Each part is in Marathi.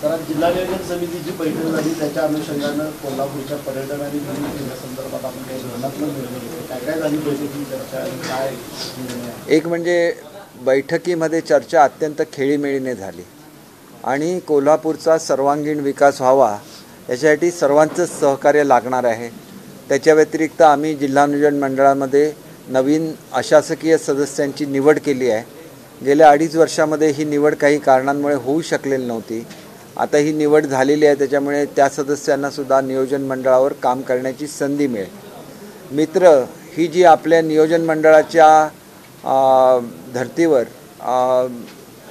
कारण जिल्हा नियोजन समितीची बैठक झाली त्याच्या अनुषंगानं कोल्हापूरच्या पर्यटन आणि संदर्भात आपण काही धोरणात्मक निर्णय घेतले. काय काय झाली बैठकीची चर्चा आणि काय निर्णय? एक म्हणजे बैठकीमध्ये चर्चा अत्यंत खेळीमेळीने झाली आणि कोल्हापूरचा सर्वांगीण विकास व्हावा याच्यासाठी सर्वांचंच सहकार्य लागणार आहे. त्याच्या व्यतिरिक्त आम्ही जिल्हा नियोजन मंडळामध्ये नवीन अशासकीय सदस्यांची निवड केली आहे. गेल्या 2.5 वर्षामध्ये ही निवड काही कारणांमुळे होऊ शकलेली नव्हती. आता ही निवड झालेली आहे, त्याच्यामुळे त्या सदस्यांनासुद्धा नियोजन मंडळावर काम करण्याची संधी मिळेल. मित्र ही जी आपल्या नियोजन मंडळाच्या धर्तीवर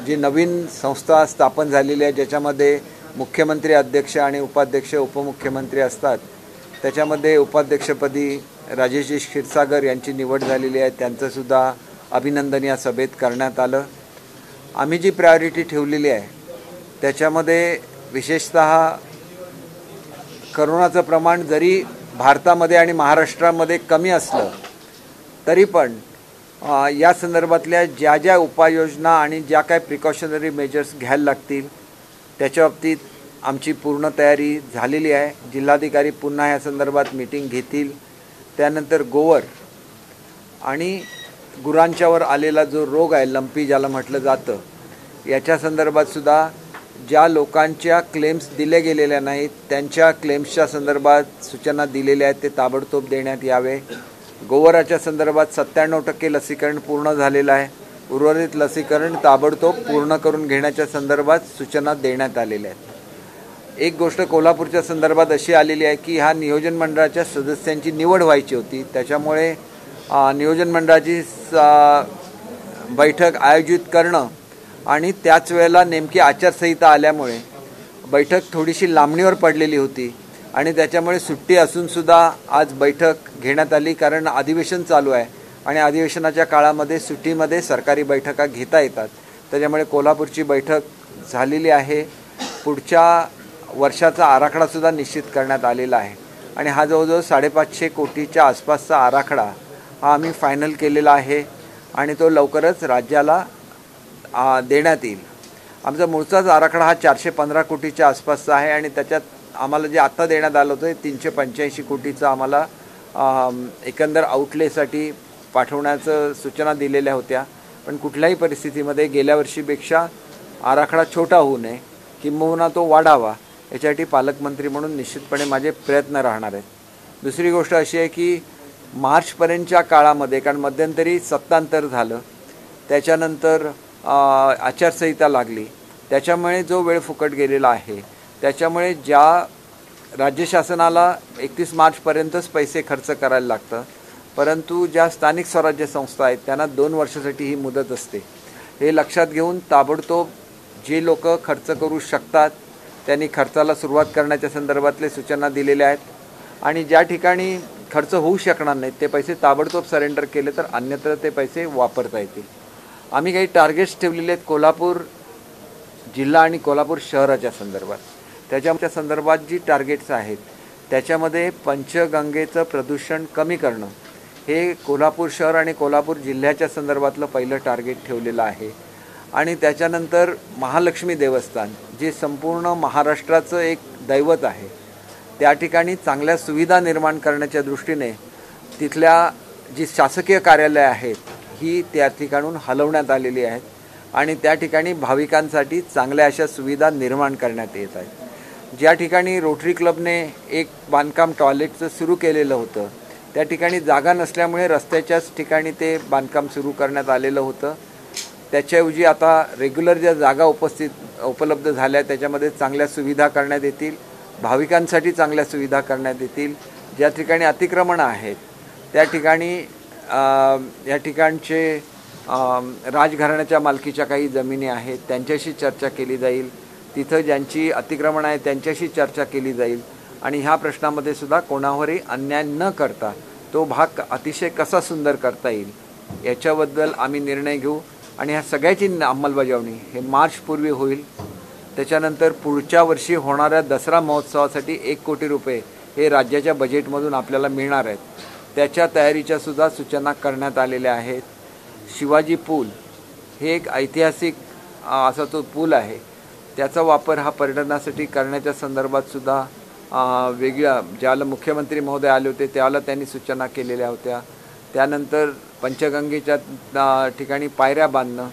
जी नवीन संस्था स्थापन झालेली आहे, ज्याच्यामध्ये मुख्यमंत्री अध्यक्ष आणि उपाध्यक्ष उपमुख्यमंत्री असतात, त्याच्यामध्ये उपाध्यक्षपदी राजेशजी क्षीरसागर यांची निवड झालेली आहे. त्यांचंसुद्धा अभिनंदन या सभेत करण्यात आलं. आम्ही जी प्रायोरिटी ठेवलेली आहे त्याच्यामध्ये विशेषतः करोनाचं प्रमाण जरी भारतामध्ये आणि महाराष्ट्रामध्ये कमी असलं तरी पण या संदर्भातल्या ज्या ज्या उपाययोजना आणि ज्या काय प्रिकॉशनरी मेजर्स घ्यायला लागतील त्याच्या बाबतीत आमची पूर्ण तयारी झालेली आहे. जिल्हाधिकारी पुन्हा या संदर्भात मीटिंग घेतील. त्यानंतर गोवर आणि गुरांच्यावर आलेला जो रोग आहे, लंपी ज्याला म्हटलं जातं, याच्या संदर्भातसुद्धा ज्या लोकांच्या क्लेम्स दिले गेलेल्या नाहीत त्यांच्या क्लेम्सच्या संदर्भात सूचना दिलेल्या आहेत, ते ताबडतोब देण्यात यावे. गोवराच्या संदर्भात 97% लसीकरण पूर्ण झालेलं आहे. उर्वरित लसीकरण ताबडतोब पूर्ण करून घेण्याच्या संदर्भात सूचना देण्यात आलेल्या आहेत. एक गोष्ट कोल्हापूरच्या संदर्भात अशी आलेली आहे की ह्या नियोजन मंडळाच्या सदस्यांची निवड व्हायची होती. त्याच्यामुळे नियोजन मंडळाची बैठक आयोजित करणं आणि त्याच वेळेला नेमकी आचारसंहिता आल्यामुळे बैठक थोडीशी लांबणीवर पडलेली होती आणि त्याच्यामुळे सुट्टी असूनसुद्धा आज बैठक घेण्यात आली. कारण अधिवेशन चालू आहे आणि अधिवेशनाच्या काळामध्ये सुट्टीमध्ये सरकारी बैठका घेता येतात. त्याच्यामुळे कोल्हापूरची बैठक झालेली आहे. पुढच्या वर्षाचा आराखडासुद्धा निश्चित करण्यात आलेला आहे आणि हा जवळजवळ 550 कोटीच्या आसपासचा आराखडा हा आम्ही फायनल केलेला आहे आणि तो लवकरच राज्याला देण्यात येईल. आमचा मूळचाच आराखडा हा 415 कोटीच्या आसपासचा आहे आणि त्याच्यात आम्हाला जे आत्ता देण्यात आलं होतं 385 कोटीचं आम्हाला एकंदर आउटलेसाठी पाठवण्याचं सूचना दिलेल्या होत्या. पण कुठल्याही परिस्थितीमध्ये गेल्या वर्षीपेक्षा आराखडा छोटा होऊ नये, किंबहुना तो वाढावा, याच्यासाठी पालकमंत्री म्हणून निश्चितपणे माझे प्रयत्न राहणार आहेत. दुसरी गोष्ट अशी आहे की मार्चपर्यंतच्या काळामध्ये, कारण मध्यंतरी सत्तांतर झालं, त्याच्यानंतर आचारसंहिता लागली, त्याच्यामुळे जो वेळ फुकट गेलेला आहे, त्याच्यामुळे ज्या राज्य शासनाला 31 मार्चपर्यंतच पैसे खर्च करायला लागतं, परंतु ज्या स्थानिक स्वराज्य संस्था आहेत त्यांना 2 वर्षासाठी ही मुदत असते. हे लक्षात घेऊन ताबडतोब जे लोक खर्च करू शकतात त्यांनी खर्चाला सुरुवात करण्याच्या संदर्भातले सूचना दिलेल्या आहेत आणि ज्या ठिकाणी खर्च होऊ शकणार नाहीत ते पैसे ताबडतोब सरेंडर केले तर अन्यत्र ते पैसे वापरता येतील. आम्ही काही टार्गेट्स ठेवलेले आहेत कोल्हापूर जिल्हा आणि कोल्हापूर शहराच्या संदर्भात. त्याच्या संदर्भात जी टार्गेट्स आहेत त्याच्यामध्ये पंचगंगेचं प्रदूषण कमी करणं हे कोल्हापूर शहर आणि कोल्हापूर जिल्ह्याच्या संदर्भातलं पहिलं टार्गेट ठेवलेलं आहे. आणि त्याच्यानंतर महालक्ष्मी देवस्थान जे संपूर्ण महाराष्ट्राचं एक दैवत आहे, त्या ठिकाणी चांगल्या सुविधा निर्माण करण्याच्या दृष्टीने तिथल्या जी शासकीय कार्यालय आहेत ही त्या ठिकाणून हलवण्यात आलेली आहेत आणि त्या ठिकाणी भाविकांसाठी चांगल्या अशा सुविधा निर्माण करण्यात येत आहेत. ज्या ठिकाणी रोटरी क्लबने एक बांधकाम टॉयलेटचं सुरू केलेलं होतं त्या ठिकाणी जागा नसल्यामुळे रस्त्याच्याच ठिकाणी ते बांधकाम सुरू करण्यात आलेलं होतं. त्याच्याऐवजी आता रेग्युलर ज्या जागा उपलब्ध झाल्या त्याच्यामध्ये चांगल्या सुविधा करण्यात येतील, भाविकांसाठी चांगल्या सुविधा करण्यात येतील. ज्या ठिकाणी अतिक्रमणं आहेत त्या ठिकाणी या ठिकाणचे राजघराण्याच्या मालकीच्या काही जमिनी आहेत त्यांच्याशी चर्चा केली जाईल. तिथं ज्यांची अतिक्रमण आहे त्यांच्याशी चर्चा केली जाईल आणि ह्या प्रश्नामध्ये सुद्धा कोणावरही अन्याय न करता तो भाग अतिशय कसा सुंदर करता येईल याच्याबद्दल आम्ही निर्णय घेऊ आणि ह्या सगळ्याची अंमलबजावणी हे मार्चपूर्वी होईल. त्याच्यानंतर पुढच्या वर्षी होणाऱ्या दसरा महोत्सवासाठी 1 कोटी रुपये हे राज्याच्या बजेटमधून आपल्याला मिळणार आहेत. त्याच्या तयारीच्या सुद्धा सूचना करण्यात आलेल्या आहेत. शिवाजी पूल हे एक ऐतिहासिक असा तो पूल आहे, त्याचा वापर हा पर्यटनासाठी करण्याच्या संदर्भात सुद्धा वेगळ्या ज्याला मुख्यमंत्री महोदय आले होते त्याला त्यांनी सूचना केलेल्या होत्या. त्यानंतर पंचगंगेच्या ठिकाणी पायऱ्या बांधणं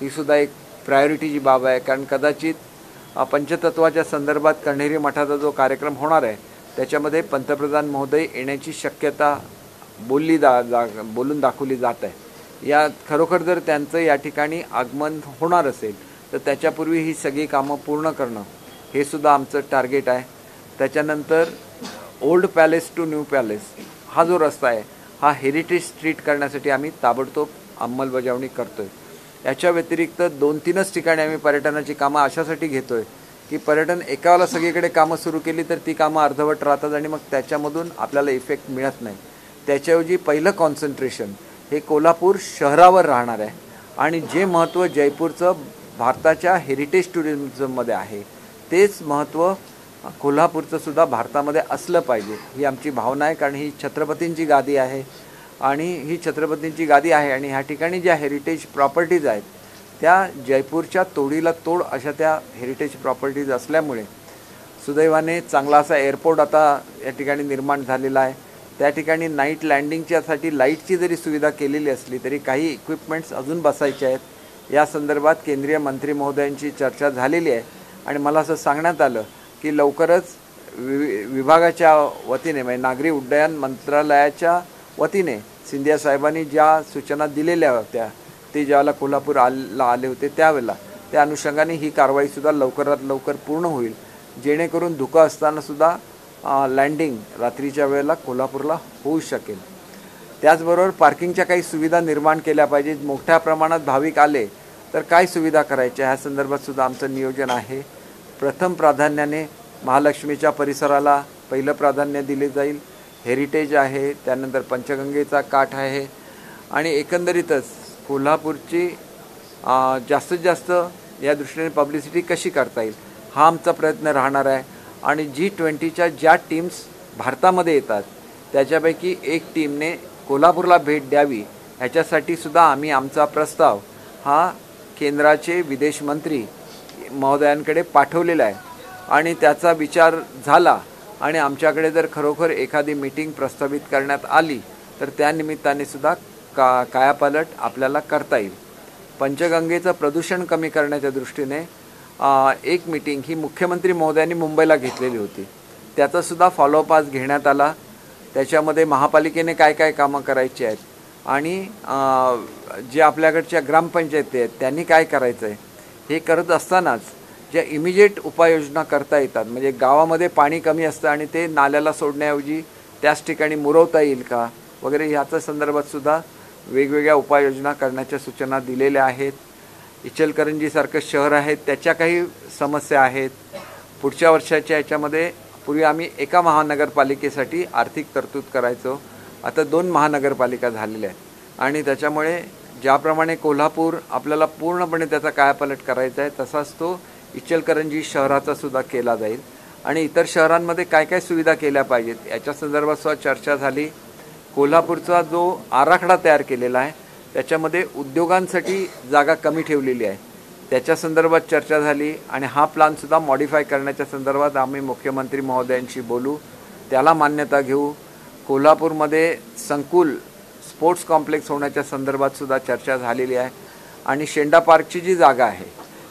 ही सुद्धा एक प्रायोरिटीची बाब आहे, कारण कदाचित पंचतत्वाच्या संदर्भात कण्हेरी मठाचा जो कार्यक्रम होणार आहे त्याच्यामध्ये पंतप्रधान महोदय येण्याची शक्यता बोलून दाखवली जात आहे. या खरोखर जर त्यांचं या ठिकाणी आगमन होणार असेल तर त्याच्यापूर्वी ही सगळी कामं पूर्ण करणं हे सुद्धा आमचं टार्गेट आहे. त्याच्यानंतर old palace to new palace हा जो रस्ता आहे हा हेरिटेज स्ट्रीट करण्यासाठी आम्ही ताबडतोब अंमलबजावणी करतोय. याच्या व्यतिरिक्त 2-3च ठिकाणी आम्ही पर्यटनाची कामं अशासाठी घेतोय की पर्यटन एकाला सगळीकडे कामं सुरू केली तर ती कामं अर्धवट राहतात आणि मग त्याच्यामधून आपल्याला इफेक्ट मिळत नाही. त्याच्याऐवजी पहिलं कॉन्सन्ट्रेशन हे कोल्हापूर शहरावर राहणार आहे आणि जे महत्त्व जयपूरचं भारताच्या हेरिटेज टुरिझममध्ये आहे तेच महत्त्व कोल्हापूरचं सुद्धा भारतामध्ये असलं पाहिजे ही आमची भावना आहे. कारण ही छत्रपतींची गादी आहे आणि आणि ह्या ठिकाणी ज्या हेरिटेज प्रॉपर्टीज आहेत त्या जयपूरच्या तोडीला तोड अशा त्या हेरिटेज प्रॉपर्टीज असल्यामुळे सुदैवाने चांगला असा एअरपोर्ट आता या ठिकाणी निर्माण झालेला आहे. त्या ठिकाणी नाईट लँडिंगच्यासाठी लाईटची जरी सुविधा केलेली असली तरी काही इक्विपमेंट्स अजून बसायचे आहेत. या संदर्भात केंद्रीय मंत्री महोदयांची चर्चा झालेली आहे आणि मला असं सांगण्यात आलं की लवकरच विभागाच्या वतीने म्हणजे नागरी उड्डयन मंत्रालयाच्या वतीने सिंधिया साहेबांनी ज्या सूचना दिलेल्या होत्या ते ज्यावेळेला कोल्हापूरला आले होते त्यावेळेला त्या अनुषंगाने ही कारवाईसुद्धा लवकरात लवकर पूर्ण होईल, जेणेकरून धुकं असतानासुद्धा लँडिंग रात्रीच्या वेळेला कोल्हापूरला होऊ शकेल. त्याचबरोबर पार्किंगच्या काही सुविधा निर्माण केल्या पाहिजेत. मोठ्या प्रमाणात भाविक आले तर काय सुविधा करायच्या ह्या संदर्भात सुद्धा आमचं नियोजन आहे. प्रथम प्राधान्याने महालक्ष्मीच्या परिसराला पहिलं प्राधान्य दिले जाईल. हेरिटेज आहे, त्यानंतर पंचगंगेचा काठ आहे आणि एकंदरीतच कोल्हापूरची जास्तीत जास्त या दृष्टीने पब्लिसिटी कशी करता येईल हा आमचा प्रयत्न राहणार आहे. आणि G20च्या ज्या टीम्स भारतामध्ये येतात त्याच्यापैकी एक टीमने कोल्हापूरला भेट द्यावी ह्याच्यासाठी सुद्धा आम्ही आमचा प्रस्ताव हा केंद्राचे विदेश मंत्री महोदयांकडे पाठवलेला आहे आणि त्याचा विचार झाला आणि आमच्याकडे जर खरोखर एखादी मीटिंग प्रस्तावित करण्यात आली तर त्या निमित्ताने सुद्धा कायापालट आपल्याला करता येईल. पंचगंगेचं प्रदूषण कमी करण्याच्या दृष्टीने एक मीटिंग ही मुख्यमंत्री महोदयांनी मुंबईला घेतलेली होती. त्याचासुद्धा फॉलोअप आज घेण्यात आला. त्याच्यामध्ये महापालिकेने काय काय कामं करायची आहेत आणि जे आपल्याकडच्या ग्रामपंचायती आहेत त्यांनी काय करायचं आहे हे करत असतानाच ज्या इमिजिएट उपाययोजना करता येतात म्हणजे गावामध्ये पाणी कमी असतं आणि ते नाल्याला सोडण्याऐवजी त्याच ठिकाणी मुरवता येईल का वगैरे ह्याच्या संदर्भातसुद्धा वेगवेगळ्या उपाययोजना करण्याच्या सूचना दिलेल्या आहेत. इचलकरंजीसारखं शहर आहे त्याच्या काही समस्या आहेत. पुढच्या वर्षाच्या ह्याच्यामध्ये पूर्वी आम्ही एका महानगरपालिकेसाठी आर्थिक तरतूद करायचो, आता 2 महानगरपालिका झालेल्या आहेत आणि त्याच्यामुळे ज्याप्रमाणे कोल्हापूर आपल्याला पूर्णपणे त्याचा कायापालट करायचा आहे तसाच तो इचलकरंजी शहराचा सुद्धा केला जाईल आणि इतर शहरांमध्ये काय काय सुविधा केल्या पाहिजेत याच्या संदर्भात सुद्धा चर्चा झाली. कोल्हापूरचा जो आराखडा तयार केलेला आहे त्याच्यामध्ये उद्योगांसाठी जागा कमी ठेवलेली आहे त्याच्या संदर्भात चर्चा झाली आणि हा प्लॅनसुद्धा मॉडिफाय करण्याच्या संदर्भात आम्ही मुख्यमंत्री महोदयांशी बोलू, त्याला मान्यता घेऊ. कोल्हापूरमध्ये संकुल स्पोर्ट्स कॉम्प्लेक्स होण्याच्या संदर्भात सुद्धा चर्चा झालेली आहे आणि शेंडा पार्कची जी जागा आहे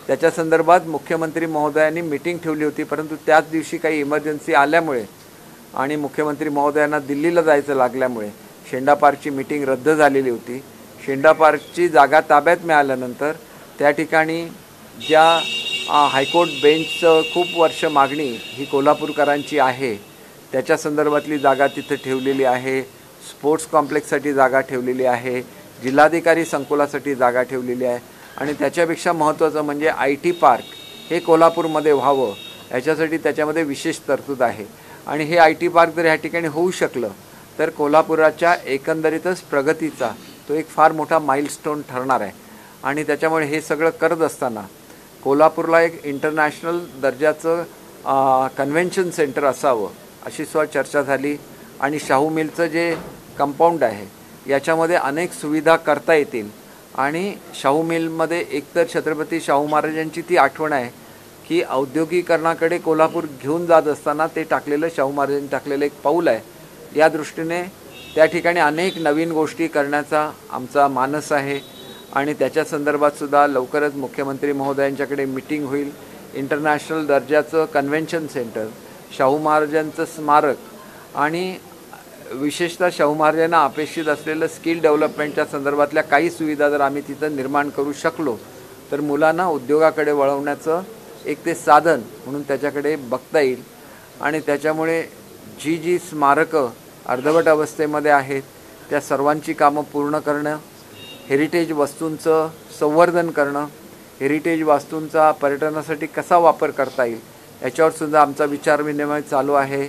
त्याच्या संदर्भात मुख्यमंत्री महोदयांनी मीटिंग ठेवली होती, परंतु त्याच दिवशी काही इमर्जन्सी आल्यामुळे आणि मुख्यमंत्री महोदयांना दिल्लीला जायचं लागल्यामुळे शेंडा पार्कची मीटिंग रद्द झालेली होती. शेंडा पार्कची जागा ताब्यात मिळाल्यानंतर त्या ठिकाणी ज्या हायकोर्ट बेंचचं खूप वर्ष मागणी ही कोल्हापूरकरांची आहे त्याच्या संदर्भातली जागा तिथं ठेवलेली आहे. स्पोर्ट्स कॉम्प्लेक्ससाठी जागा ठेवलेली आहे, जिल्हाधिकारी संकुलासाठी जागा ठेवलेली आहे आणि त्याच्यापेक्षा महत्त्वाचं म्हणजे IT पार्क हे कोल्हापूरमध्ये व्हावं याच्यासाठी त्याच्यामध्ये विशेष तरतूद आहे आणि हे IT पार्क जर ह्या ठिकाणी होऊ शकलं तर कोल्हापुराच्या एकंदरीतच प्रगतीचा तो एक फार मोठा माइलस्टोन ठरणार आहे आणि त्याच्यामुळे हे सगळं करत असताना कोल्हापूरला एक इंटरनॅशनल दर्जाचं कन्व्हेन्शन सेंटर असावं अशी सुद्धा चर्चा झाली आणि शाहू मिलचं जे कंपाऊंड आहे याच्यामध्ये अनेक सुविधा करता येतील आणि शाहू मिलमध्ये एकतर छत्रपती शाहू महाराजांची ती आठवण आहे की औद्योगिकरणाकडे कोल्हापूर घेऊन जात असताना ते टाकलेलं शाहू महाराजांनी टाकलेलं एक पाऊल आहे. या दृष्टीने त्या ठिकाणी अनेक नवीन गोष्टी करण्याचा आमचा मानस आहे आणि त्याच्या संदर्भात सुद्धा लवकरच मुख्यमंत्री महोदयांच्याकडे मीटिंग होईल. इंटरनॅशनल दर्जाचं कन्व्हेन्शन सेंटर, शाहू महाराजांचं स्मारक आणि विशेषतः शाहू महाराजांना अपेक्षित असलेलं स्किल डेव्हलपमेंटच्या संदर्भातल्या काही सुविधा जर आम्ही तिथं निर्माण करू शकलो तर मुलांना उद्योगाकडे वळवण्याचं एक ते साधन म्हणून त्याच्याकडे बघता येईल. आणि त्याच्यामुळे जी स्मारकं अर्धवट अवस्थेमध्ये आहेत त्या सर्वांची कामं पूर्ण करणं, हेरिटेज वस्तूंचं संवर्धन करणं, हेरिटेज वास्तूंचा पर्यटनासाठी कसा वापर करता येईल याच्यावर सुद्धा आमचा विचारविनिमय चालू आहे.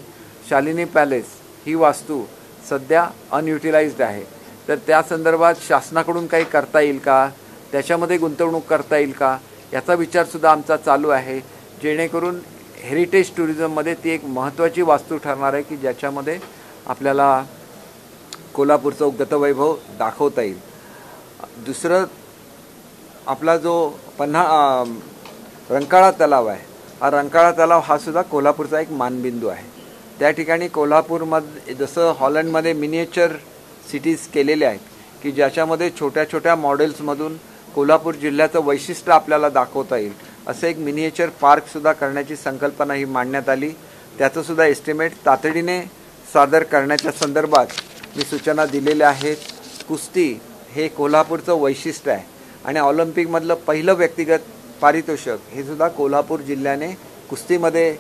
शालिनी पॅलेस ही वास्तू सध्या अनयुटिलाइज्ड आहे, तर त्या संदर्भात शासनाकडून काही करता येईल का, त्याच्यामध्ये गुंतवणूक करता येईल का याचा विचारसुद्धा आमचा चालू आहे, जेणेकरून हेरिटेज टुरिझममध्ये ती एक महत्त्वाची वास्तू ठरणार आहे की ज्याच्यामध्ये आपल्याला कोल्हापूरचं गतवैभव दाखवता येईल. दुसरं आपला जो रंकाळा तलाव आहे, हा रंकाळा तलाव हा सुद्धा कोल्हापूरचा एक मानबिंदू आहे. त्या ठिकाणी कोल्हापूरमध्ये जसं हॉलंडमध्ये मिनिएचर सिटीज केलेले आहेत की ज्याच्यामध्ये छोट्या छोट्या मॉडेल्समधून कोल्हापूर जिल्ह्याचं वैशिष्ट्य आपल्याला दाखवता येईल, असं एक मिनिएचर पार्कसुद्धा करण्याची संकल्पना ही मांडण्यात आली. त्याचंसुद्धा एस्टिमेट तातडीने सादर करण्याच्या संदर्भात मी सूचना दिलेल्या आहेत. कुस्ती हे कोल्हापूरचं वैशिष्ट्य आहे आणि ऑलिम्पिकमधलं पहिलं व्यक्तिगत पारितोषिक हे सुद्धा कोल्हापूर जिल्ह्याने कुस्तीमध्ये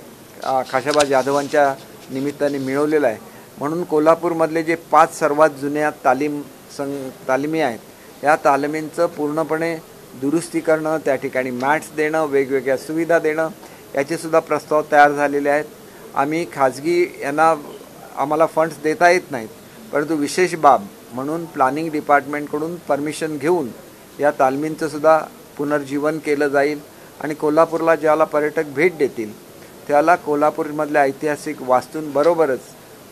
खाशाबा जाधवांच्या निमित्ताने मिळवलेलं आहे. म्हणून कोल्हापूरमधले जे 5 सर्वात जुन्या तालिमी आहेत या तालिमींचं पूर्णपणे दुरुस्ती करणं, त्या ठिकाणी मॅट्स देणं, वेगवेगळ्या सुविधा देणं याचेसुद्धा प्रस्ताव तयार झालेले आहेत. आम्ही खाजगी यांना आम्हाला फंड्स देता येत नाहीत, परंतु विशेष बाब म्हणून प्लॅनिंग डिपार्टमेंटकडून परमिशन घेऊन या तालमींचं सुद्धा पुनर्जीवन केलं जाईल आणि कोल्हापूरला ज्याला पर्यटक भेट देतील त्याला कोल्हापूरमधल्या ऐतिहासिक वास्तूंबरोबरच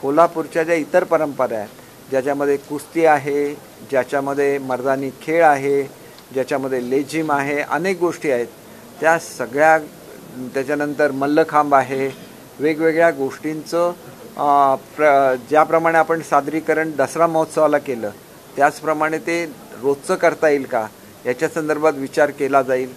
कोल्हापूरच्या ज्या इतर परंपरा आहेत, ज्याच्यामध्ये कुस्ती आहे, ज्याच्यामध्ये मर्दानी खेळ आहे, ज्याच्यामध्ये लेझिम आहे, अनेक गोष्टी आहेत, त्या सगळ्या, त्याच्यानंतर मल्लखांब आहे, वेगवेगळ्या गोष्टींचं ज्याप्रमाणे आपण सादरीकरण दसरा महोत्सवाला केलं त्याचप्रमाणे ते रोजचं करता येईल का याच्या संदर्भात विचार केला जाईल.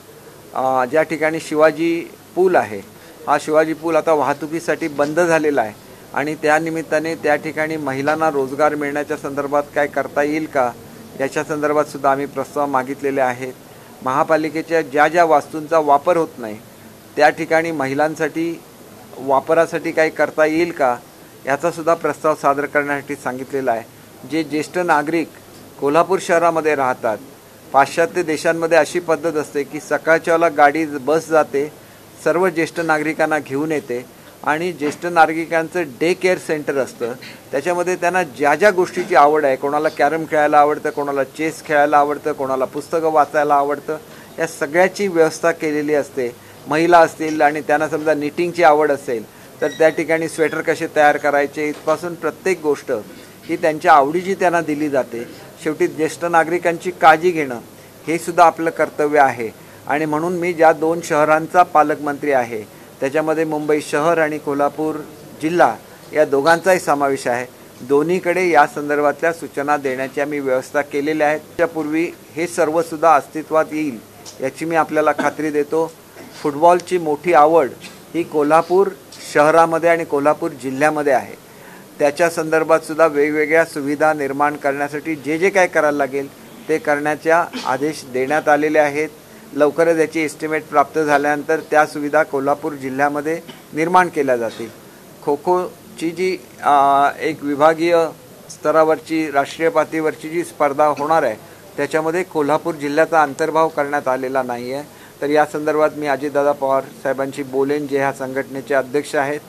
ज्या ठिकाणी शिवाजी पूल आहे, हा शिवाजी पूल आता वाहतुकीसाठी बंद झालेला आहे आणि त्यानिमित्ताने त्या ठिकाणी महिलांना रोजगार मिळण्याच्या संदर्भात काय करता येईल का याच्या संदर्भात सुद्धा आम्ही प्रस्ताव मागितलेले आहेत. महापालिकेच्या ज्या वास्तूंचा वापर होत नाही त्या ठिकाणी महिलांसाठी वापरासाठी काय करता येईल का याचा सुद्धा प्रस्ताव सादर करण्यासाठी सांगितलेला आहे. जे ज्येष्ठ नागरिक कोल्हापूर शहरामध्ये राहतात, पाश्चात्य देशांमध्ये अशी पद्धत असते की सकाळच्या वेळेला गाडी बस जाते, सर्व ज्येष्ठ नागरिकांना घेऊन येते आणि ज्येष्ठ नागरिकांचं डे केअर सेंटर असतं. त्याच्यामध्ये त्यांना ज्या गोष्टीची आवड आहे, कोणाला कॅरम खेळायला आवडतं, कोणाला चेस खेळायला आवडतं, कोणाला पुस्तकं वाचायला आवडतं, या सगळ्याची व्यवस्था केलेली असते. महिला असतील आणि त्यांना समजा निटिंगची आवड असेल तर त्या ठिकाणी स्वेटर कसे तयार करायचे इथपासून प्रत्येक गोष्ट ही त्यांच्या आवडीची त्यांना दिली जाते. शेवटी ज्येष्ठ नागरिकांची काळजी घेणं हे सुद्धा आपलं कर्तव्य आहे आणि म्हणून मी ज्या 2 शहरांचा पालकमंत्री आहे त्याच्यामध्ये मुंबई शहर आणि कोल्हापूर जिल्हा या दोघांचाही समावेश आहे. दोन्हीकडे या संदर्भातल्या सूचना देण्याची आम्ही व्यवस्था केलेल्या आहेत. त्यापूर्वी हे सर्वसुद्धा अस्तित्वात येईल याची मी आपल्याला खात्री देतो. फुटबॉलची मोठी आवड ही कोल्हापूर शहरामध्ये आणि कोल्हापूर जिल्ह्यामध्ये आहे. त्याच्या संदर्भात सुद्धा वेगवेगळ्या सुविधा निर्माण करण्यासाठी जे काय करायला लागेल ते करण्याच्या आदेश देण्यात आलेले आहेत. लवकरच याची एस्टिमेट प्राप्त झाल्यानंतर त्या सुविधा कोल्हापूर जिल्ह्यामध्ये निर्माण केल्या जातील. खो खोची जी एक विभागीय स्तरावरची राष्ट्रीय पातळीवरची जी स्पर्धा होणार आहे त्याच्यामध्ये कोल्हापूर जिल्ह्याचा अंतर्भाव करण्यात आलेला नाही आहे. तर या संदर्भात मी अजितदादा पवार साहेबांशी बोलेन, जे ह्या संघटनेचे अध्यक्ष आहेत,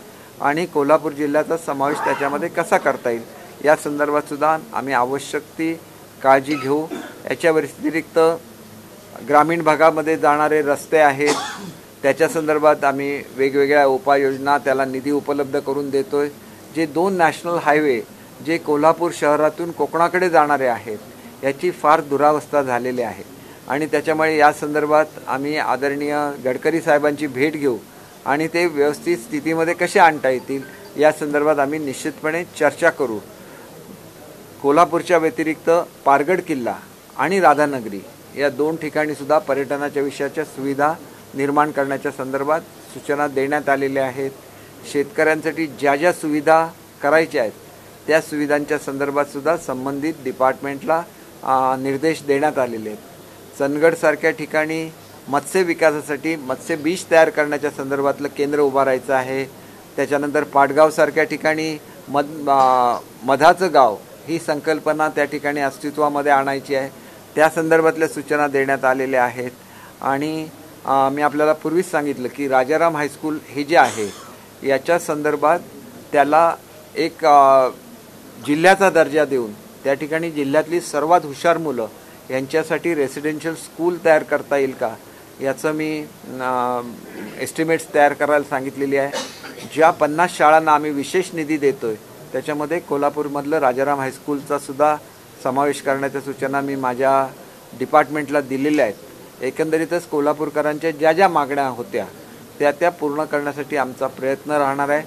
आणि कोल्हापूर जिल्ह्याचा समावेश त्याच्यामध्ये कसा करता येईल या संदर्भात सुद्धा आम्ही आवश्यक ती काळजी घेऊ. याच्या व्यतिरिक्त ग्रामीण भागामध्ये जाणारे रस्ते आहेत त्याच्या संदर्भात आम्ही वेगवेगळ्या उपाययोजना त्याला निधी उपलब्ध करून देतोय. जे 2 नॅशनल हायवे जे कोल्हापूर शहरातून कोकणाकडे जाणारे आहेत याची फार दुरावस्था झालेली आहे. आणि त्याच्यामुळे या संदर्भात आम्ही आदरणीय गडकरी साहेबांची भेट घेऊ आणि ते व्यवस्थित स्थितीमध्ये कसे आणता येतील या संदर्भात आम्ही निश्चितपणे चर्चा करू. कोल्हापूरच्या व्यतिरिक्त पारगड किल्ला आणि राधानगरी या 2 ठिकाणी सुद्धा पर्यटनाच्या विषयाच्या सुविधा निर्माण करण्याच्या संदर्भात सूचना देण्यात आलेल्या आहेत. शेतकऱ्यांसाठी ज्या ज्या सुविधा करायच्या आहेत त्या सुविधांच्या संदर्भात सुद्धा संबंधित डिपार्टमेंटला निर्देश देण्यात आलेले आहेत. चंदगडसारख्या ठिकाणी मत्स्य विकासासाठी मत्स्य बीज तयार करण्याच्या संदर्भातलं केंद्र उभारायचं आहे. त्याच्यानंतर पाटगावसारख्या ठिकाणी मधाचं गाव ही संकल्पना त्या ठिकाणी अस्तित्वामध्ये आणायची आहे. त्या संदर्भातल्या सूचना देण्यात आलेल्या आहेत. आणि मी आपल्याला पूर्वीच सांगितलं की राजाराम हायस्कूल हे जे आहे याच्या संदर्भात त्याला एक जिल्ह्याचा दर्जा देऊन त्या ठिकाणी जिल्ह्यातली सर्वात हुशार मुलं यांच्यासाठी रेसिडेन्शियल स्कूल तयार करता येईल का याचं मी एस्टिमेट्स तयार करायला सांगितलेली आहे. ज्या 50 शाळांना आम्ही विशेष निधी देतोय त्याच्यामध्ये कोल्हापूरमधलं राजाराम हायस्कूलचा सुद्धा समावेश करण्याच्या सूचना मी माझ्या डिपार्टमेंटला दिलेल्या आहेत. एकंदरीतच कोल्हापूरकरांच्या ज्या ज्या मागण्या होत्या त्या पूर्ण करण्यासाठी आमचा प्रयत्न राहणार आहे.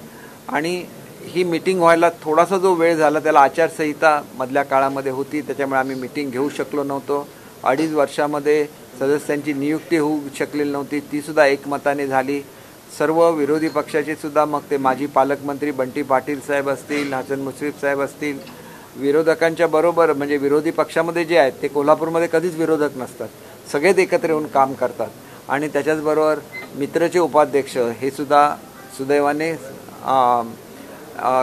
आणि ही मीटिंग व्हायला थोडासा जो वेळ झाला त्याला आचारसंहिता मधल्या काळामध्ये होती, त्याच्यामुळे आम्ही मीटिंग घेऊ शकलो नव्हतो. 2.5 वर्षामध्ये सदस्यांची नियुक्ती होऊ शकलेली नव्हती, ती सुद्धा एकमताने झाली. सर्व विरोधी पक्षाचे सुद्धा, मग ते माजी पालकमंत्री बंटी पाटील साहेब असतील, हसन मुश्रीफ साहेब असतील, विरोधकांच्या बरोबर म्हणजे विरोधी पक्षामध्ये जे आहेत ते कोल्हापूरमध्ये कधीच विरोधक नसतात, सगळेच एकत्र येऊन काम करतात. आणि त्याच्याचबरोबर मित्रचे उपाध्यक्ष हे सुद्धा सुदैवाने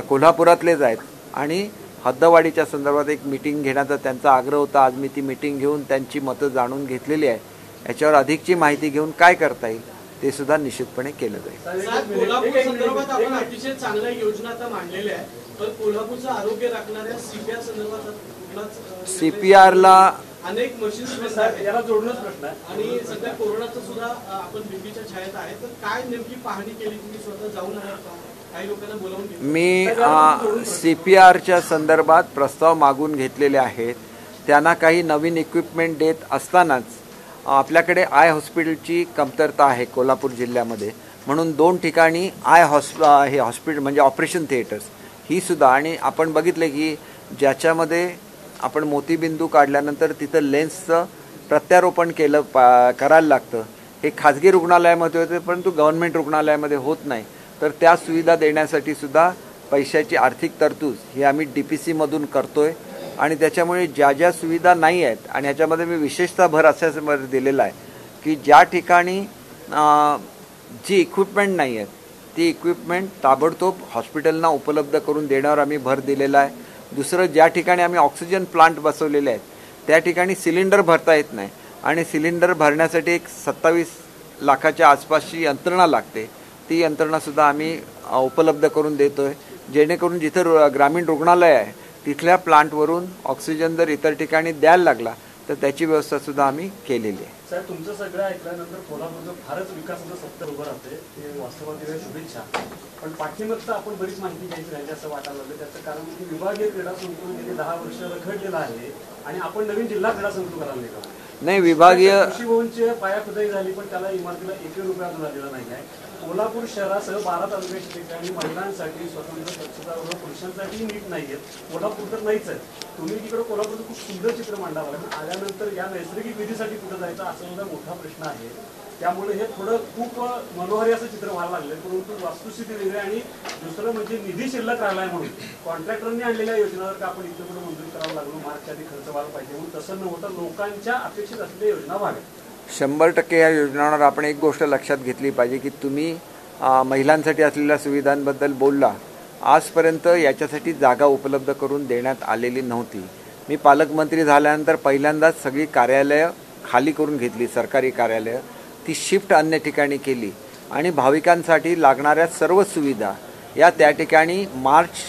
कोल्हापुरातलेच आहेत. आणि हद्दवाढीच्या संदर्भात एक मीटिंग घेण्याचा त्यांचा आग्रह होता. आज मी ती मीटिंग घेऊन त्यांची मतं जाणून घेतलेली आहे. याच्यावर अधिकची माहिती घेऊन काय करता येईल ते सुद्धा निश्चितपणे केलं जाईल. कोल्हापूर संदर्भात आपण अतिशय चांगल्या योजना आता मांडलेल्या आहेत, पण कोल्हापूरचं आरोग्य राखणाऱ्या सीपीआर संदर्भात सीपीआरला अनेक मशीन्स याला जोडणंच प्रश्न आहे. आणि सध्या कोरोनाचं सुद्धा आपण बीपीच्या छायेत आहे, तर काय नेमकी पाहणी केली तुम्ही, स्वतः जाऊन आलात का, काही लोकांना बोलावून घेतलं? मी सीपीआरच्या संदर्भात प्रस्ताव मागून घेतलेले आहेत. त्यांना काही नवीन इक्विपमेंट देत असतानाच आपल्याकडे आय हॉस्पिटलची कमतरता आहे कोल्हापूर जिल्ह्यामध्ये, म्हणून 2 ठिकाणी हे हॉस्पिटल म्हणजे ऑपरेशन थिएटर्स ही सुद्धा. आणि आपण बघितले की ज्याच्यामध्ये आपण मोतीबिंदू काढल्यानंतर तिथं लेन्सचं प्रत्यारोपण करायला लागतं, हे खाजगी रुग्णालयामध्ये होते परंतु गव्हर्नमेंट रुग्णालयामध्ये होत नाही. तर त्या सुविधा देण्यासाठी सुद्धा पैशाची आर्थिक तरतूद ही आम्ही DPC मधून करतोय. आणि त्याच्यामुळे ज्या ज्या सुविधा नाही आहेत, आणि ह्याच्यामध्ये मी विशेषतः भर अशावर दिलेला आहे की ज्या ठिकाणी जी इक्विपमेंट नाही आहेत ती इक्विपमेंट ताबडतोब हॉस्पिटलना उपलब्ध करून देण्यावर आम्ही भर दिलेला आहे. दुसरं, ज्या ठिकाणी आम्ही ऑक्सिजन प्लांट बसवलेले आहेत त्या ठिकाणी सिलेंडर भरता येत नाही, आणि सिलेंडर भरण्यासाठी एक 27 लाखाच्या आसपासची यंत्रणा लागते. ती यंत्रणासुद्धा आम्ही उपलब्ध करून देतोय, जेणेकरून जिथं ग्रामीण रुग्णालय आहे तिथल्या प्लांटवरून ऑक्सिजन जर इतर ठिकाणी द्यायला लागला तर त्याची व्यवस्था सुद्धा आम्ही केलेली आहे. सर, तुमचं सगळं ऐकल्यानंतर कोल्हापूरचं फारच विकासाचं सत्तर उभं राहते, ते वास्तवात शुभेच्छा. पण पाठीमागचं आपण बरीच माहिती घ्यायची राहिली असं वाटायला लागलं. त्याचं कारण की विभागीय क्रीडा संकुल गेली 10 वर्ष रखडलेलं आहे आणि आपण नवीन जिल्हा क्रीडा संकुल करायला निघालो. नाही, विभागीय कृषी भवनची पायाखुदाई झाली पण त्याला इमारतीला 1 रुपया अजून आलेला नाही आहे. कोल्हापूर शहरासह 12 तालुक्याच्या ठिकाणी महिलांसाठी स्वतंत्र स्वच्छतागृह, पुरुषांसाठी नीट नाहीयेत. कोल्हापूर तर नाहीच आहे. तुम्ही तिकडे कोल्हापूरचं खूप सुंदर चित्र मांडावं लागेल. आल्यानंतर या नैसर्गिक विधीसाठी कुठं जायचं असा सुद्धा मोठा प्रश्न आहे. त्यामुळे हे थोडं खूप मनोहारी असं चित्र व्हायला लागलं. परंतु वास्तुस्थिती वेगळी. आणि दुसरं म्हणजे निधी शिल्लक राहिला आहे म्हणून कॉन्ट्रॅक्टरने आणलेल्या योजनावर का आपण इथं कुठं मंजूर करावं लागलो, मार्चच्या आधी खर्च व्हायला पाहिजे म्हणून तसं न होता लोकांच्या अपेक्षित असलेल्या योजना व्हाव्या. 100% या योजनांवर आपण एक गोष्ट लक्षात घेतली पाहिजे की तुम्ही महिलांसाठी असलेल्या सुविधांबद्दल बोलला. आजपर्यंत याच्यासाठी जागा उपलब्ध करून देण्यात आलेली नव्हती. मी पालकमंत्री झाल्यानंतर पहिल्यांदाच सगळी कार्यालयं खाली करून घेतली, सरकारी कार्यालयं ती शिफ्ट अन्य ठिकाणी केली आणि भाविकांसाठी लागणाऱ्या सर्व सुविधा या त्या ठिकाणी मार्च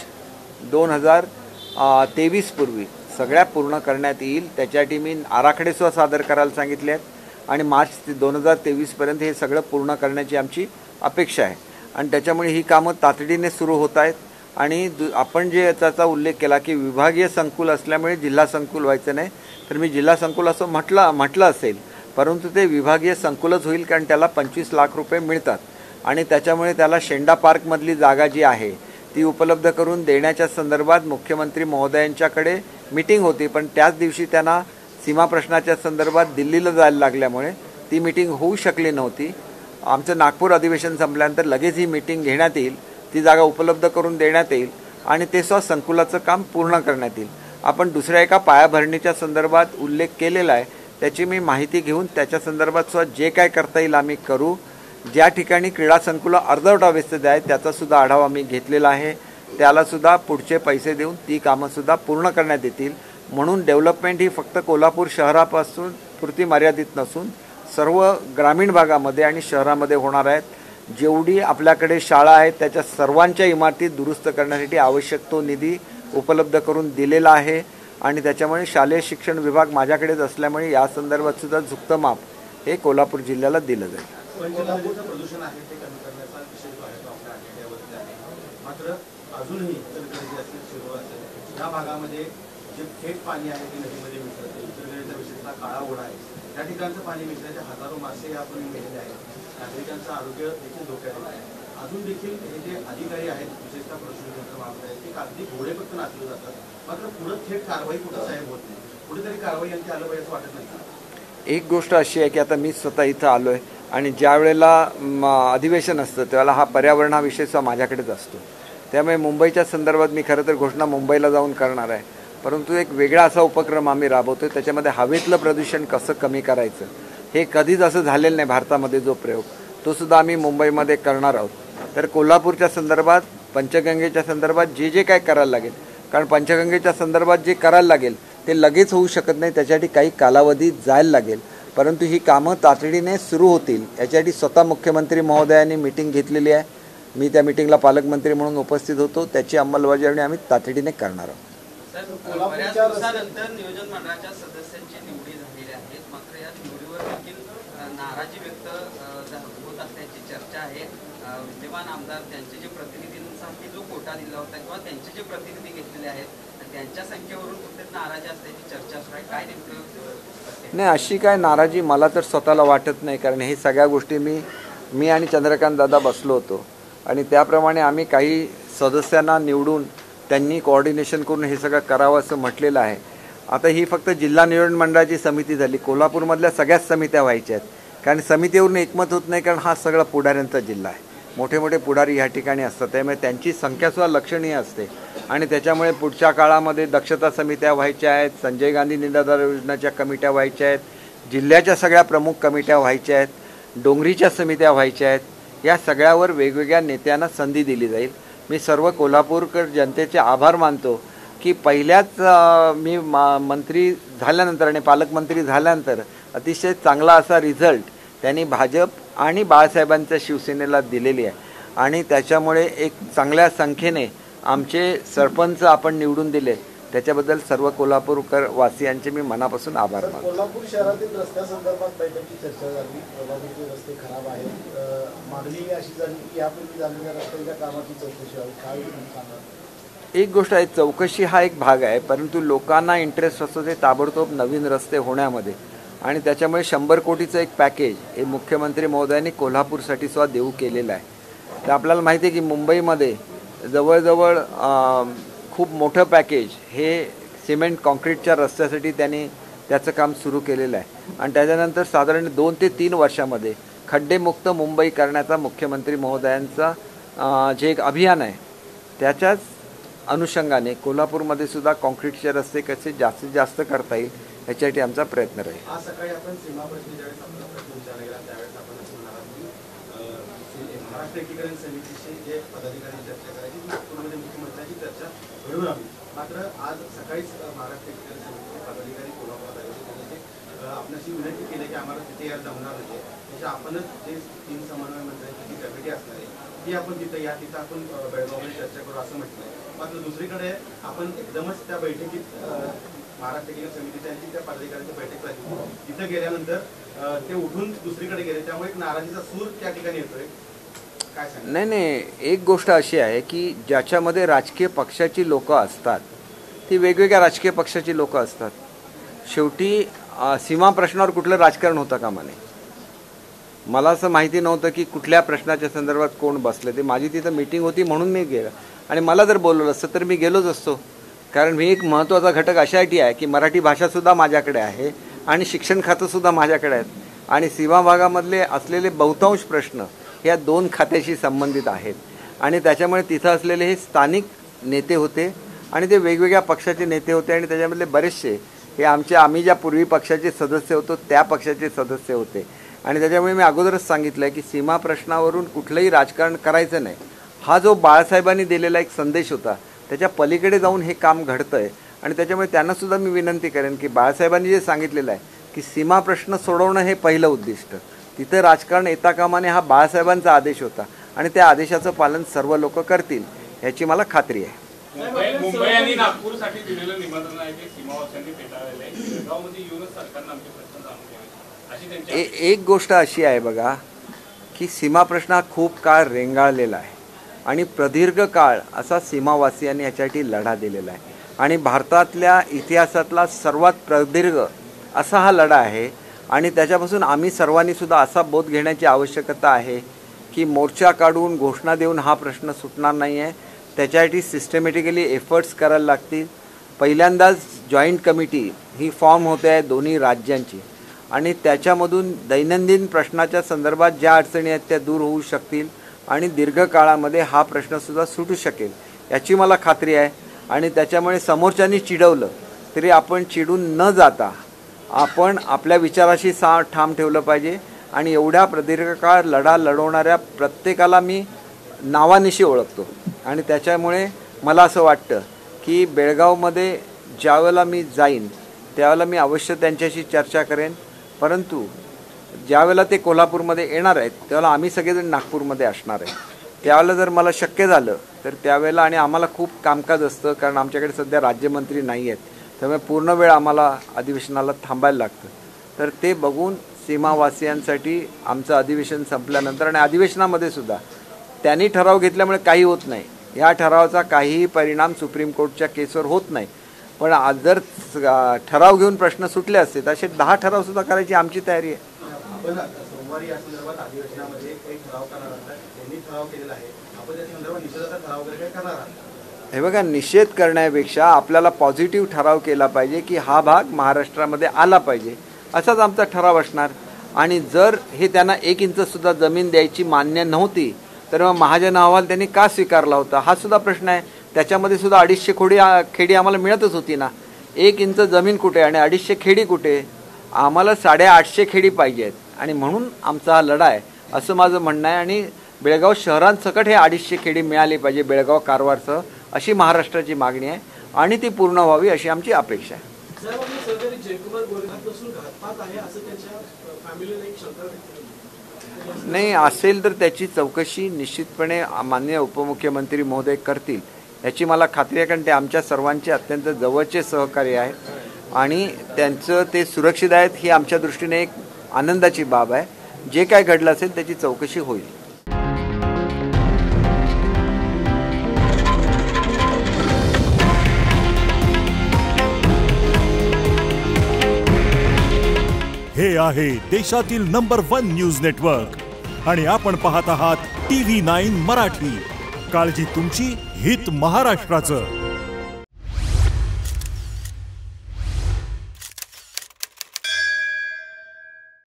2023 पूर्वी सगळ्या पूर्ण करण्यात येईल. त्याच्यासाठी मी आराखडे सुद्धा सादर करायला सांगितले आहेत आणि मार्च 2023 पर्यंत हे सगळं पूर्ण करण्याची आमची अपेक्षा आहे. आणि त्याच्यामुळे ही कामं तातडीने सुरू होत आहेत. आणि आपण जे याचा उल्लेख केला की विभागीय संकुल असल्यामुळे जिल्हा संकुल व्हायचं नाही, तर मी जिल्हा संकुल असं म्हटलं असेल परंतु ते विभागीय संकुलच होईल, कारण त्याला 25 लाख रुपये मिळतात आणि त्याच्यामुळे त्याला शेंडा पार्कमधली जागा जी आहे ती उपलब्ध करून देण्याच्या संदर्भात मुख्यमंत्री महोदयांच्याकडे मीटिंग होती, पण त्याच दिवशी त्यांना सीमा प्रश्नाच्या संदर्भात दिल्लीला जायला लागल्यामुळे ती मीटिंग होऊ शकली नव्हती. आमचं नागपूर अधिवेशन संपल्यानंतर लगेच ही मीटिंग घेण्यात येईल, ती जागा उपलब्ध करून देण्यात येईल आणि ते संकुलाचं काम पूर्ण करण्यात येईल. आपण दुसऱ्या एका पायाभरणीच्या संदर्भात उल्लेख केलेला आहे, त्याची मी माहिती घेऊन त्याच्या संदर्भात जे काय करता येईल आम्ही करू. ज्या ठिकाणी क्रीडा संकुलं अर्धवट अवस्थेत आहेत त्याचासुद्धा आढावा मी घेतलेला आहे, त्यालासुद्धा पुढचे पैसे देऊन ती कामंसुद्धा पूर्ण करण्यात येतील. म्हणून डेव्हलपमेंट ही फक्त कोल्हापूर शहरापासून पुरती मर्यादित नसून सर्व ग्रामीण भागामध्ये आणि शहरामध्ये होणार आहेत. जेवढी आपल्याकडे शाळा आहेत त्याच्या सर्वांच्या इमारती दुरुस्त करण्यासाठी आवश्यक तो निधी उपलब्ध करून दिलेला आहे आणि त्याच्यामुळे शालेय शिक्षण विभाग माझ्याकडेच असल्यामुळे या संदर्भात सुद्धा झुकतं माप हे कोल्हापूर जिल्ह्याला दिलं जाईल. प्रदूषण आहे ते कमी करण्याचा विषय जो आहे तो आपल्या आघाडीवरती आहे. मात्र अजूनही इचलकरंजी असेल, शिरोळ असेल या भागामध्ये जे थेट पाणी आहे ते नदीमध्ये मिसळते. इचलकरंजीचा विशेषतः काळा ओढा आहे, त्या ठिकाणचं पाणी मिसळण्याचे हजारो मासे आपण मेलेले आहेत. नागरिकांचं आरोग्य देखील धोक्यात आहे. अजून देखील हे जे अधिकारी आहेत विशेषतः प्रदूषण महामंडळ आहेत ते कागदी घोडे फक्त नाचले जातात, मात्र पुढे थेट कारवाई कुठं साहेब होत नाही. कुठेतरी कारवाई यांची आलं पाहिजे असं वाटत नाही. एक गोष्ट अशी आहे की आता मी स्वतः इथं आलो आहे आणि ज्या वेळेला अधिवेशन असतं त्यावेळेला हा पर्यावरण हा विषय सुद्धा माझ्याकडेच असतो. त्यामुळे मुंबईच्या संदर्भात मी खरं तर घोषणा मुंबईला जाऊन करणार आहे, परंतु एक वेगळा असा उपक्रम आम्ही राबवतो. त्याच्यामध्ये हवेतलं प्रदूषण कसं कमी करायचं हे कधीच असं झालेलं नाही भारतामध्ये जो प्रयोग, तो सुद्धा आम्ही मुंबईमध्ये करणार आहोत. तर कोल्हापूरच्या संदर्भात पंचगंगेच्या संदर्भात जे जे काय करायला लागेल, कारण पंचगंगेच्या संदर्भात जे करायला लागेल ते लगेच होऊ शकत नाही, त्याच्यासाठी काही कालावधी जायला लागेल. परंतु ही कामं तातडीने सुरू होतील याच्यासाठी स्वतः मुख्यमंत्री महोदयांनी मीटिंग घेतलेली आहे. मी त्या मीटिंगला पालकमंत्री म्हणून उपस्थित होतो. त्याची अंमलबजावणी आम्ही तातडीने करणार आहोत. बऱ्याच दिवसानंतर नियोजन मंडळाच्या सदस्यांची निवडी झालेली आहेत, मात्र या निवडीवर देखील नाराजी व्यक्त होत असल्याची चर्चा आहे. विद्यमान आमदार त्यांचे जे प्रतिनिधींसाठी जो कोटा दिला होता किंवा त्यांचे जे प्रतिनिधी घेतलेले आहेत त्यांच्या संख्येवरून कुठेतरी नाराजी असल्याची चर्चा सुरू आहे. काय नेमकं? नाही, अशी काय नाराजी मला तर स्वतःला वाटत नाही, कारण हे सगळ्या गोष्टी मी आणि चंद्रकांत दादा बसलो होतो आणि त्याप्रमाणे आम्ही काही सदस्यांना निवडून त्यांनी कोऑर्डिनेशन करून हे सगळं करावं असं म्हटलेलं आहे. आता ही फक्त जिल्हा नियोजन मंडळाची समिती झाली, कोल्हापूरमधल्या सगळ्याच समित्या व्हायच्या आहेत, कारण समितीवरून एकमत होत नाही, कारण हा सगळा पुढाऱ्यांचा जिल्हा आहे. मोठे मोठे पुढारी ह्या ठिकाणी असतात, त्यामुळे त्यांची संख्यासुद्धा लक्षणीय असते आणि त्याच्यामुळे पुढच्या काळामध्ये दक्षता समित्या व्हायच्या आहेत, संजय गांधी निराधार योजनाच्या कमिट्या व्हायच्या आहेत, जिल्ह्याच्या सगळ्या प्रमुख कमिट्या व्हायच्या आहेत, डोंगरीच्या समित्या व्हायच्या आहेत. या सगळ्यावर वेगवेगळ्या नेत्यांना संधी दिली जाईल. मी सर्व कोल्हापूरकर जनतेचे आभार मानतो की पहिल्याच मी मंत्री झाल्यानंतर आणि पालकमंत्री झाल्यानंतर अतिशय चांगला असा रिझल्ट त्यांनी भाजप आणि बाळासाहेबांच्या शिवसेनेला दिलेली आहे आणि त्याच्यामुळे एक चांगल्या संख्येने आमचे सरपंच आपण निवडून दिले, त्याच्याबद्दल सर्व कोल्हापूरकर वासियांचे मी मनापासून आभार मानतो. कोल्हापूर शहरातील रस्त्यासंदर्भात बैठकीची चर्चा झाली. कोल्हापूरचे रस्ते खराब आहेत, मागणी अशी झाली की यापूर्वी झालेल्या रस्त्यांच्या कामाची चौकशी व्हावी. काय सांगा? एक गोष्ट आहे, चौकशी हा एक भाग आहे, परंतु लोकांना इंटरेस्ट असतो ते ताबडतोब नवीन रस्ते होण्यामध्ये आणि त्याच्यामुळे 100 कोटीचं एक पॅकेज हे मुख्यमंत्री महोदयांनी कोल्हापूरसाठी सुद्धा देऊ केलेलं आहे. तर आपल्याला माहिती आहे की मुंबईमध्ये जवळजवळ खूप मोठं पॅकेज हे सिमेंट कॉन्क्रीटच्या रस्त्यासाठी त्यांनी त्याचं काम सुरू केलेलं आहे आणि त्याच्यानंतर साधारण 2 ते 3 वर्षामध्ये खड्डेमुक्त मुंबई करण्याचा मुख्यमंत्री महोदयांचा जे एक अभियान आहे त्याच्याच अनुषंगाने कोल्हापूरमध्ये सुद्धा कॉन्क्रीटचे रस्ते कसे जास्तीत जास्त करता येईल याच्यासाठी आमचा प्रयत्न राहील. आज सकाळी आपण सीमा प्रश्न ज्यावेळेस आपला प्रश्न विचारला गेला त्यावेळेस आपण असं म्हणाला की महाराष्ट्र एकीकरण समितीशी जे पदाधिकारी चर्चा करायची नागपूरमध्ये मुख्यमंत्र्यांची चर्चा घडून आली. मात्र आज सकाळीच महाराष्ट्र एकीकरण समितीचे पदाधिकारी कोल्हापूरात आले होते. त्यांनी आपल्याशी विनंती केली की आम्हाला तिथे यायला जमणार नाही, त्याच्या आपणच जे 3 समन्वय मंत्र्यांची जी कमिटी असणार आहे ती आपण तिथं आपण बेळगावमध्ये चर्चा करू असं म्हटलं. मात्र दुसरीकडे आपण एकदमच त्या बैठकीत महाराष्ट्र एकीकरण समितीच्या त्या पदाधिकाऱ्यांची बैठक झाली, तिथं गेल्यानंतर ते उठून दुसरीकडे गेले, त्यामुळे एक नाराजीचा सूर त्या ठिकाणी येतोय. काय सांगा? नाही, एक गोष्ट अशी आहे की ज्याच्यामध्ये राजकीय पक्षाची लोकं असतात ती वेगवेगळ्या राजकीय पक्षाची लोकं असतात. शेवटी सीमा प्रश्नावर कुठलं राजकारण होतं कामा नये. मला असं माहिती नव्हतं की कुठल्या प्रश्नाच्या संदर्भात कोण बसलं. ते माझी तिथं मीटिंग होती म्हणून मी गेलो, आणि मला जर बोलवलं असतं तर मी गेलोच असतो. कारण मी एक महत्त्वाचा घटक अशासाठी आहे की मराठी भाषासुद्धा माझ्याकडे आहे आणि शिक्षण खातंसुद्धा माझ्याकडे आहेत, आणि सीमा भागामधले असलेले बहुतांश प्रश्न या 2 खात्याशी संबंधित आहेत. आणि त्याच्यामुळे तिथं असलेले हे स्थानिक नेते होते आणि ते वेगवेगळ्या पक्षाचे नेते होते, आणि त्याच्यामधले बरेचसे हे आम्ही ज्या पूर्वी पक्षाचे सदस्य होतो त्या पक्षाचे सदस्य होते. आणि त्याच्यामुळे मी अगोदरच सांगितलं आहे की सीमा प्रश्नावरून कुठलंही राजकारण करायचं नाही. हा जो बाळासाहेबांनी दिलेला एक संदेश होता त्याच्या पलीकडे जाऊन हे काम घडतं आहे. आणि त्याच्यामुळे त्यांनासुद्धा मी विनंती करेन की बाळासाहेबांनी जे सांगितलेलं आहे की सीमा प्रश्न सोडवणं हे पहिलं उद्दिष्ट, तिथं राजकारण येता कामाने, हा बाळासाहेबांचा आदेश होता आणि त्या आदेशाचं पालन सर्व लोक करतील याची मला खात्री आहे. मुंबई आणि नागपूरसाठी दिलेलं निमंत्रण आहे ते सीमावासियांनी पेटाळलेलं आहे. बेळगावमध्ये येऊनच सरकारनं आमचे प्रश्न जाणून घ्यावे अशी त्यांची एक गोष्ट अशी आहे बघा की सीमा प्रश्न हा खूप काळ रेंगाळलेला आहे आणि प्रदीर्घ काळ असा सीमावासियांनी याच्यासाठी लढा दिलेला आहे. आणि भारतातल्या इतिहासातला सर्वात प्रदीर्घ असा हा लढा आहे. आणि त्याच्यापासून आम्ही सर्वांनी सुद्धा असा बोध घेण्याची आवश्यकता आहे की मोर्चा काढून घोषणा देऊन हा प्रश्न सुटणार नाही आहे. त्याच्यासाठी सिस्टमॅटिकली एफर्ट्स करायला लागतील. पहिल्यांदाच जॉईंट कमिटी ही फॉर्म होते आहे दोन्ही राज्यांची, आणि त्याच्यामधून दैनंदिन प्रश्नाच्या संदर्भात ज्या अडचणी आहेत त्या दूर होऊ शकतील आणि दीर्घकाळामध्ये हा प्रश्नसुद्धा सुटू शकेल याची मला खात्री आहे. आणि त्याच्यामुळे समोरच्यांनी चिडवलं तरी आपण चिडून न जाता आपण आपल्या विचाराशी ठाम ठेवलं पाहिजे. आणि एवढ्या प्रदीर्घ काळ लढा लढवणाऱ्या प्रत्येकाला मी नावानिशी ओळखतो, आणि त्याच्यामुळे मला असं वाटतं की बेळगावमध्ये ज्यावेळेला मी जाईन त्यावेळेला मी अवश्य त्यांच्याशी चर्चा करेन. परंतु ज्यावेळेला ते कोल्हापूरमध्ये येणार आहेत त्यावेळेला आम्ही सगळेजण नागपूरमध्ये असणार आहे. त्यावेळेला जर मला शक्य झालं तर त्यावेळेला, आणि आम्हाला खूप कामकाज असतं कारण आमच्याकडे सध्या राज्यमंत्री नाही आहेत, त्यामुळे पूर्ण वेळ आम्हाला अधिवेशनाला थांबायला लागतं. तर ते बघून सीमावासियांसाठी आमचं अधिवेशन संपल्यानंतर, आणि अधिवेशनामध्ये सुद्धा त्यांनी ठराव घेतल्यामुळे काही होत नाही, या ठरावाचा काहीही परिणाम सुप्रीम कोर्टच्या केसवर होत नाही. पण आज जर ठराव घेऊन प्रश्न सुटले असते तर असे 10 ठराव सुद्धा करायची आमची तयारी आहे. आपण सोमवारी या संदर्भात अधिवेशनामध्ये एक ठराव करणार आहात, त्यांनी ठराव केलेला आहे, आपण त्या संदर्भात निषेधाचा ठराव वगैरे काय करणार आहात? हे बघा, निषेध करण्यापेक्षा आपल्याला पॉझिटिव्ह ठराव केला पाहिजे की हा भाग महाराष्ट्रामध्ये आला पाहिजे, असाच आमचा ठराव असणार. आणि जर हे त्यांना 1 इंचसुद्धा जमीन द्यायची मान्य नव्हती तर मग महाजन अहवाल त्यांनी का स्वीकारला होता हा सुद्धा प्रश्न आहे. त्याच्यामध्ये सुद्धा 250 खेडी आम्हाला मिळतच होती ना. 1 इंच जमीन कुठे आणि 250 खेडी कुठे? आम्हाला 850 खेडी पाहिजे आहेत, आणि म्हणून आमचा हा लढा आहे असं माझं म्हणणं आहे. आणि बेळगाव शहरांसकट हे 250 खेडी मिळाली पाहिजे बेळगाव कारवारसह, अशी महाराष्ट्राची मागणी आहे आणि ती पूर्ण व्हावी अशी आमची अपेक्षा आहे. नाही असेल तर त्याची चौकशी निश्चितपणे माननीय उपमुख्यमंत्री महोदय करतील याची मला खात्री आहे, कारण ते आमच्या सर्वांचे अत्यंत जवळचे सहकारी आहेत आणि त्यांचं ते सुरक्षित आहेत ही आमच्या दृष्टीने एक आनंदाची बाब आहे. जे काय घडलं असेल त्याची चौकशी होईल. हे आहे देशातील नंबर 1 न्यूज नेटवर्क आणि आपण पाहत आहात TV9 मराठी. काळजी तुमची, हित महाराष्ट्राचं.